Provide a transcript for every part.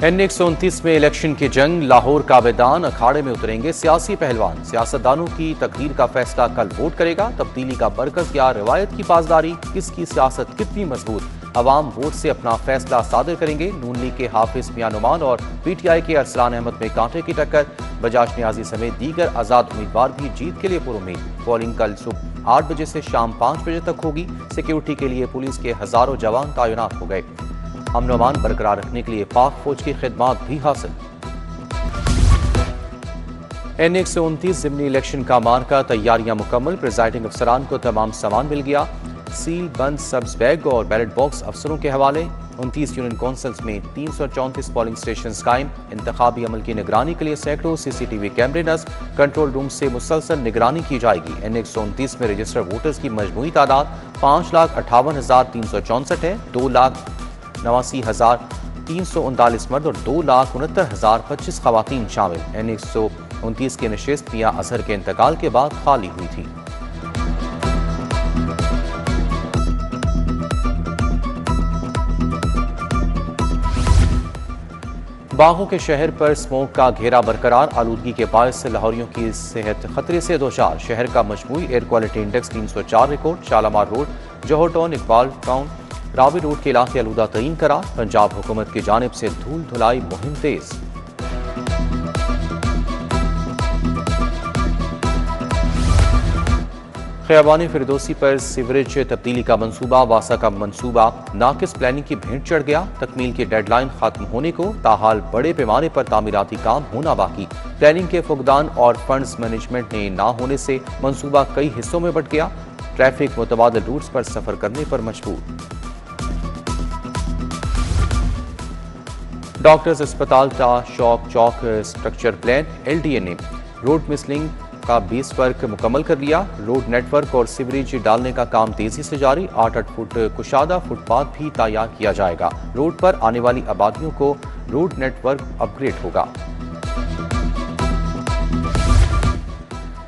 N129 में election की जंग, लाहौर का मैदान, अखाड़े में उतरेंगे सियासी पहलवान। सियासतदानों की तकदीर का फैसला कल वोट करेगा। तब्दीली का बरकस या रिवायत की पासदारी, किसकी सियासत कितनी मजबूत, अवाम वोट से अपना फैसला सादर करेंगे। नून लीग के हाफिज मियां नुमान और PTI के अरसलान अहमद में कांटे की टक्कर। बजाज नियाजी समेत दीगर आजाद उम्मीदवार भी जीत के लिए पुरुम्मीद। पोलिंग कल सुबह 8 बजे से शाम 5 बजे तक होगी। सिक्योरिटी के लिए पुलिस के हजारों जवान तैनात हो गए। अमन अमान बरकरार रखने के लिए पाक फौज की खिदमत भी हासिल। N129 ज़िमनी इलेक्शन का मार्का, तैयारियां मुकम्मल। प्रिजाइडिंग अफसरान को तमाम सामान मिल गया। सील बंद सब्ज बैग और बैलेट बॉक्स अफसरों के हवाले। 29 यूनियन कौंसल्स में 334 पोलिंग स्टेशन कायम। इंतखाबी अमल की निगरानी के लिए सैकड़ों CCTV कैमरे नस्ब। कंट्रोल रूम से मुसलसल निगरानी की जाएगी। N129 में रजिस्टर्ड वोटर्स की मजमूई तादाद 5,58,364 है। 2,89,339 मर्द और 2,69,025 खवातीन शामिल। N129 की नशिस्त मियां अजहर के इंतकाल के बाद खाली हुई थी। बागों के शहर पर स्मोक का घेरा बरकरार। आलूदगी के बायस से लाहौरियों की सेहत खतरे से दोचार। शहर का मजमूई air quality index 304 record. Shalamar road, Johar town, Iqbal town, Ravi road के इलाके आलूदा तयीन करार। पंजाब हुकूमत की जानिब से धूल धुलाई मुहिम तेज। खियाबान फिरदौसी पर सीवरेज तब्दीली का मंसूबा, वासा का मंसूबा नाकिस प्लानिंग की भेंट चढ़ गया। तकमील की डेडलाइन खत्म होने को, ताहाल बड़े पैमाने पर तामीराती काम होना बाकी। प्लानिंग के फुकदान और फंड्स मैनेजमेंट ने ना होने से मंसूबा कई हिस्सों में बट गया। ट्रैफिक मुतबादिल रूट्स पर सफर करने पर मजबूर। डॉक्टर्स अस्पताल का शॉक चौक स्ट्रक्चर प्लान। LDA ने रोड मिसलिंग का 20 वर्क मुकम्मल कर लिया। रोड नेटवर्क और सीवरेज डालने का काम तेजी से जारी। 8-8 फुट कुशादा फुटपाथ भी तैयार किया जाएगा। रोड पर आने वाली आबादियों को रोड नेटवर्क अपग्रेड होगा।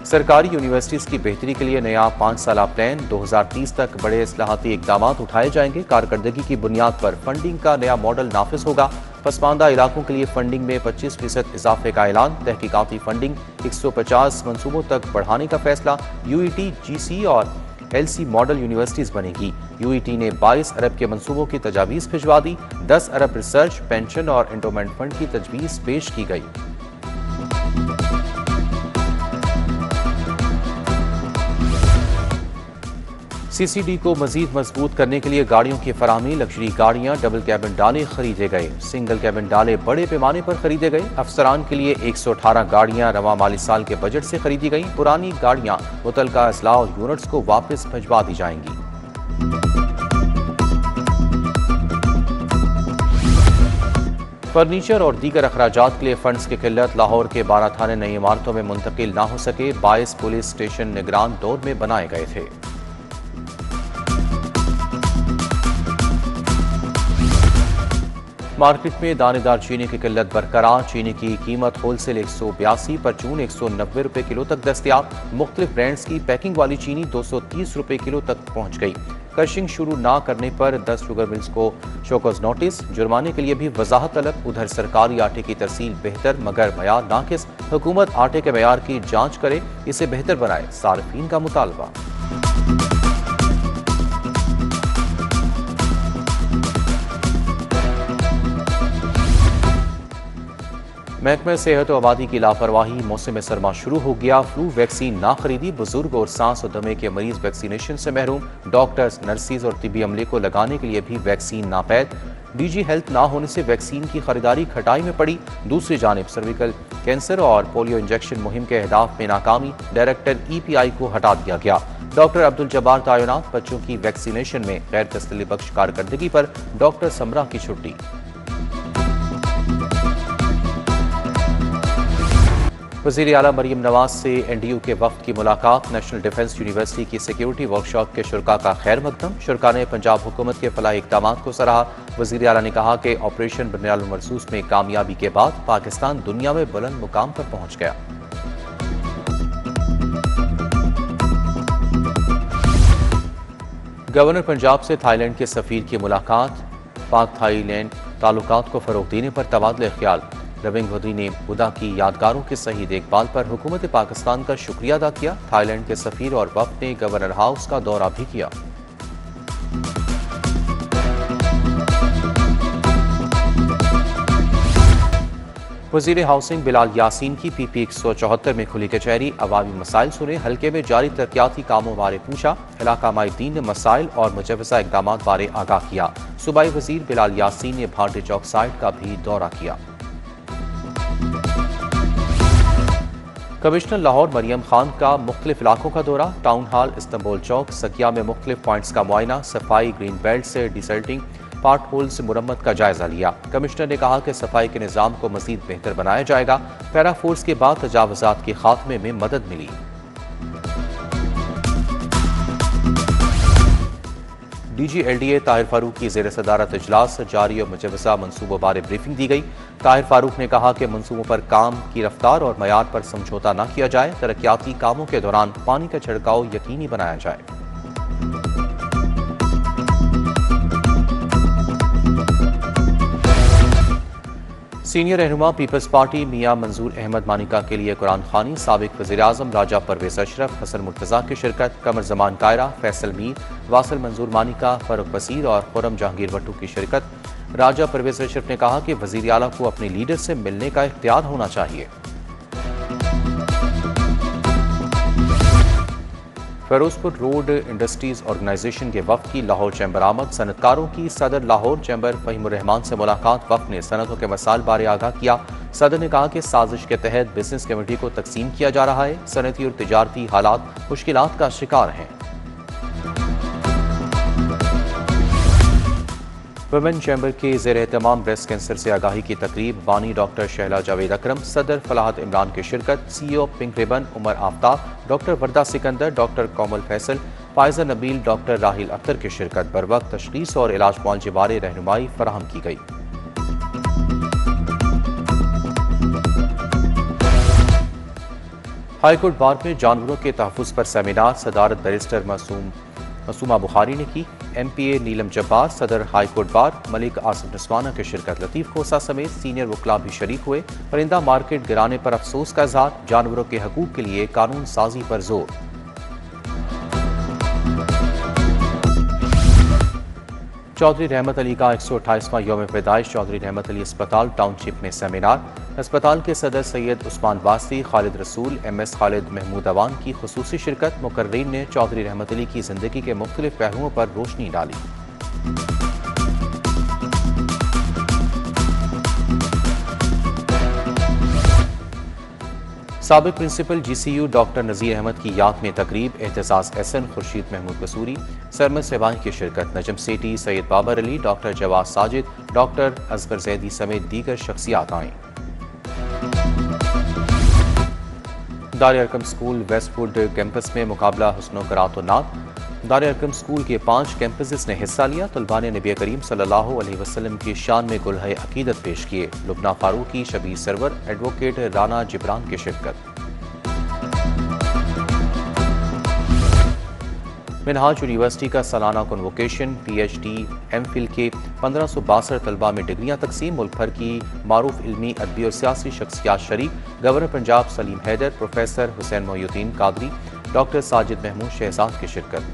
सरकारी यूनिवर्सिटीज की बेहतरी के लिए नया 5 साला प्लान। 2030 तक बड़े इस्लाहाती इकदाम उठाए जाएंगे। कारकर्दगी की बुनियाद पर फंडिंग का नया मॉडल नाफिज होगा। पसमानदा इलाकों के लिए फंडिंग में 25% इजाफे का ऐलान। तहकीकाती फंडिंग 150 मनसूबों तक बढ़ाने का फैसला। UET, GC और LC मॉडल यूनिवर्सिटीज बनेगी। UET ने 22 अरब के मनसूबों की तजावीज़ भिजवा दी। 10 अरब रिसर्च, पेंशन और एंडोमेंट फंड की तजवीज़ पेश की गई। CCD को मजीद मजबूत करने के लिए गाड़ियों की फराहमी। लग्जरी गाड़ियां, डबल कैबिन डाले खरीदे गए। सिंगल कैबिन डाले बड़े पैमाने पर खरीदे गए। अफसरान के लिए 118 गाड़ियां रवा माली साल के बजट से खरीदी गई। पुरानी गाड़ियां मुतलका अजला और यूनिट्स को वापस भिजवा दी जाएंगी। फर्नीचर और दीगर अखराजात के लिए फंड्स की किल्लत। लाहौर के 12 थाने नई इमारतों में मुंतकिल ना हो सके। 22 पुलिस स्टेशन निगरान दौर में बनाए गए थे। मार्केट में दानेदार चीनी की किल्लत बरकरार। चीनी की कीमत होलसेल 182, परचून 190 रुपए किलो तक दस्तयाब। मुख्तलिफ ब्रांड्स की पैकिंग वाली चीनी 230 रुपए किलो तक पहुंच गई। क्रशिंग शुरू ना करने पर 10 शुगर मिल्स को शोकॉज नोटिस। जुर्माने के लिए भी वजाहत तलब। उधर सरकारी आटे की तरसील बेहतर मगर मयार नाकिस। हुकूमत आटे के मयार की जांच करे, इसे बेहतर बनाए, सार्फिन का मुतालबा। महकमा सेहत और आबादी की लापरवाही। मौसम सरमा शुरू हो गया, फ्लू वैक्सीन ना खरीदी। बुजुर्ग और सांस और दमे के मरीज वैक्सीनेशन से महरूम। डॉक्टर्स, नर्सिस और तिबी अमले को लगाने के लिए भी वैक्सीन नापैद। DG हेल्थ ना होने से वैक्सीन की खरीदारी खटाई में पड़ी। दूसरी जानिब सर्विकल कैंसर और पोलियो इंजेक्शन मुहिम के अहदाफ में नाकामी। डायरेक्टर EPI को हटा दिया गया। डॉक्टर अब्दुल जब्बार तैनात। बच्चों की वैक्सीनेशन में गैर तसल्ली बख्श कारकर्दगी पर डॉक्टर समरा की छुट्टी। वज़ीर आला मरीम नवाज से NDU के वफ्द की मुलाकात। नेशनल डिफेंस यूनिवर्सिटी की सिक्योरिटी वर्कशॉप के शुरका का खैर मकदम। शुरका ने पंजाब हुकूमत के फलाही इक़दामात को सराहा। वज़ीर आला ने कहा कि ऑपरेशन बुनियादुल मरसूस में कामयाबी के बाद पाकिस्तान दुनिया में बुलंद मुकाम पर पहुंच गया। गवर्नर पंजाब से थाईलैंड के सफीर की मुलाकात। पाक थाईलैंड ताल्लुकात को फरोग देने पर तबादले ख्याल। रविंग बद्री ने बुधा की यादगारों की सही देखभाल पर हुकूमत पाकिस्तान का शुक्रिया अदा किया। थाईलैंड के सफीर और वफ्द ने गवर्नर हाउस का दौरा भी किया। वजीर हाउसिंग बिलाल यासीन की PP 174 में खुली कचहरी। अवामी मसाइल सुने, हल्के में जारी तरक्याती कामों बारे पूछा। इलाका माहिदीन ने मसाइल और मुजवजा इकदाम बारे आगाह किया। सूबाई वजीर बिलाल यासीन ने भाटे चौक साइट का भी दौरा किया। कमिश्नर लाहौर मरियम खान का मुख्तलिफ इलाकों का दौरा। टाउन हाल, इस्तांबुल चौक, सकिया में मुख्तलिफ पॉइंट्स का मुआयना। सफाई, ग्रीन बेल्ट से डिसल्टिंग, पार्ट होल से मुरम्मत का जायजा लिया। कमिश्नर ने कहा कि सफाई के निज़ाम को मजीद बेहतर बनाया जाएगा। पैरा फोर्स के बाद तजावुजात के खात्मे में मदद मिली। DG LDA ताहिर फारूक की ज़ेर सदारत इजलास जारी और मुजवजा मनसूबों बारे ब्रीफिंग दी गई। ताहिर फारूक ने कहा कि मनसूबों पर काम की रफ्तार और मयार पर समझौता न किया जाए। तरक्याती कामों के दौरान पानी का छिड़काव यकीनी बनाया जाए। सीनियर रहनुमा पीपल्स पार्टी मियां मंजूर अहमद मानिका के लिए कुरान खानी। साबिक वज़ीर-ए-आज़म राजा परवेज अशरफ, हसन मुर्तज़ा की शिरकत। कमर जमान कायरा, फैसल मीर, वासिल मंजूर मानिका, फरूक बसीर और खुरम जहांगीर भट्टू की शिरकत। राजा परवेज अशरफ ने कहा कि वज़ीर आला को अपने लीडर से मिलने का इख्तियार होना चाहिए। फिरोजपुर रोड इंडस्ट्रीज ऑर्गेनाइजेशन के वफ्द की लाहौर चैम्बर आमद। सनतकारों की सदर लाहौर चैम्बर फहीमुर रहमान से मुलाकात। वफ्द ने सनतों के मसाइल बारे आगाह किया। सदर ने कहा कि साजिश के तहत बिजनेस कमेटी को तकसीम किया जा रहा है। सनती और तिजारती हालात मुश्किलात का शिकार हैं। वुमेन चैम्बर के ज़ेर एहतमाम ब्रेस्ट कैंसर से आगाही की तकरीब। बानी डॉक्टर शहला जावेद अकरम, सदर फलाहत इमरान की शिरकत। CEO pink ribbon Umar Aftab, doctor Warda Sikandar, doctor Komal Faisal, Faiza Nabeel, doctor Raheel Akhtar की शिरकत। बर वक्त तशखीस और इलाज मुआलजे बारे रहनुमाई फराहम की गई। हाईकोर्ट बार में जानवरों के तहफ़्फ़ुज़ पर सेमिनार। सदारत बैरिस्टर मसूमा बुखारी ने की। MPA नीलम जब्बार, सदर हाईकोर्ट बार मलिक आसिफ नस्वाना की शिरकत। लतीफ़ खोसा समेत सीनियर वकला भी शरीक हुए। परिंदा मार्केट गिराने पर अफसोस का इजहार। जानवरों के हकूक़ के लिए कानून साजी पर जोर। चौधरी रहमत अली का 128वां यौम पैदाइश। चौधरी रहमत अली अस्पताल टाउनशिप में सेमिनार। अस्पताल के सदर सैयद उस्मान वासी, खालिद रसूल, MS खालिद महमूद अवान की खुसूसी शिरकत। मुकर्रीन ने चौधरी रहमत अली की जिंदगी के मुख्तलिफ पहलुओं पर रोशनी डाली। साबिक प्रिंसिपल GCU डॉक्टर नज़ीर अहमद की याद में तकरीब। एहतसास SN, खुर्शीद महमूद कसूरी, सरमद सेवाई की शिरकत। नजम सेठी, सैयद बाबर अली, डॉक्टर जवाद साजिद, डॉक्टर असगर जैदी समेत दीगर शख्सियात आएँ। दार अरकम स्कूल वेस्टवुड कैंपस में मुकाबला हुस्न करात व नात। दार अरकम स्कूल के 5 कैंपसेस ने हिस्सा लिया। तलबा ने नबी करीम सल्लल्लाहु अलैहि वसल्लम की शान में गुलहे अकीदत पेश किए। लुबना फारूकी, शबीर सरवर, एडवोकेट राना जिब्रान की शिरकत। मिनहाज यूनिवर्सिटी का सालाना कन्वोकेशन। PhD MPhil के 1562 तलबा में डिग्रियां तकसीम। मुल्क भर की मारूफ इल्मी, अदबी और सियासी शख्सियात शरीक। Governor Punjab Salim Haider, professor Hussain Mohiuddin Qadri, doctor Sajid Mahmood Shahzad की शिरकत।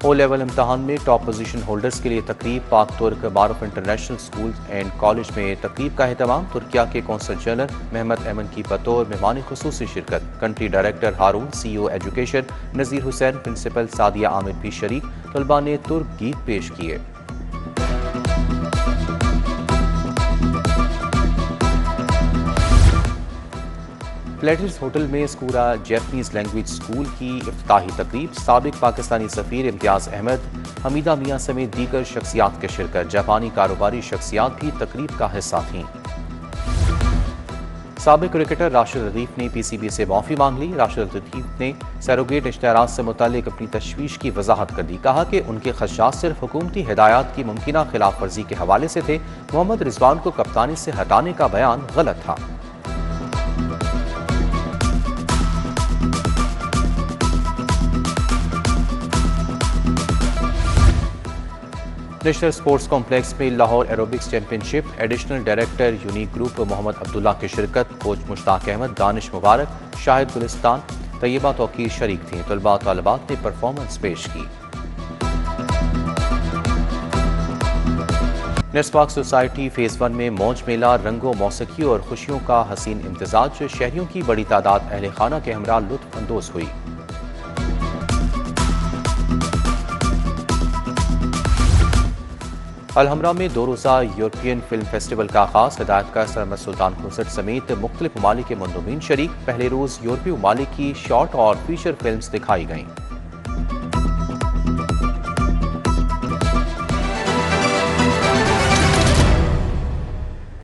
O लेवल इम्तहान में टॉप पोजीशन होल्डर्स के लिए तकरीब। पाक तुर्क मारूफ इंटरनेशनल स्कूल एंड कॉलेज में तकरीब का एहतमाम। तुर्किया के कौंसल जनरल महमद अमन की बतौर मेहमान खुसूसी शिरकत। कंट्री डायरेक्टर हारून, CEO एजुकेशन नज़ीर हुसैन, प्रिंसिपल सादिया आमिर भी शरीक। तलबा ने तुर्क गीत पेश किए। प्लेटिस होटल में स्कूरा जैपनीज लैंग्वेज स्कूल की इफ्तिताही तकरीब। साबिक पाकिस्तानी सफीर इम्तियाज अहमद, हमीदा मियाँ समेत दीगर शख्सियात की शिरकत। जापानी कारोबारी शख्सियात भी तकरीब का हिस्सा थीं। साबिक क्रिकेटर राशिद लतीफ़ ने PCB से माफ़ी मांग ली। राशिद लतीफ़ ने सरोगेट इश्तेहारात से मुतालिक अपनी तशवीश की वजाहत कर दी। कहा कि उनके खदशात सिर्फ हुकूमती हिदायत की मुमकिना खिलाफ वर्जी के हवाले से थे। मोहम्मद रिजवान को कप्तानी से हटाने का बयान गलत था। नेशनल स्पोर्ट्स कॉम्प्लेक्स में Lahore aerobics championship, additional director unique group Mohammad Abdullah की शिरकत, कोच मुश्ताक अहमद, दानिश मुबारक, शाहिद गुलिस्तान, तैयबा तौकीर शरीक थीं। तलबा तालिबात ने परफॉर्मेंस पेश की। नेस्पाक सोसाइटी फेज़ 1 में मौज मेला, रंगों, मौसीकी और खुशियों का हसीन इम्तिजाज। शहरियों की बड़ी तादाद अहले खाना के हमरा लुत्फ अंदोज हुई। अलहमरा में 2 रोज़ा यूरोपियन फिल्म फेस्टिवल का आगाज। हिदायतकार सरमद सुल्तान खुसट समेत मुख्तलिफ ममालिक के मंदूबीन शरीक। पहले रोज़ यूरोपीय ममालिक की शॉर्ट और फीचर फिल्म्स दिखाई गईं।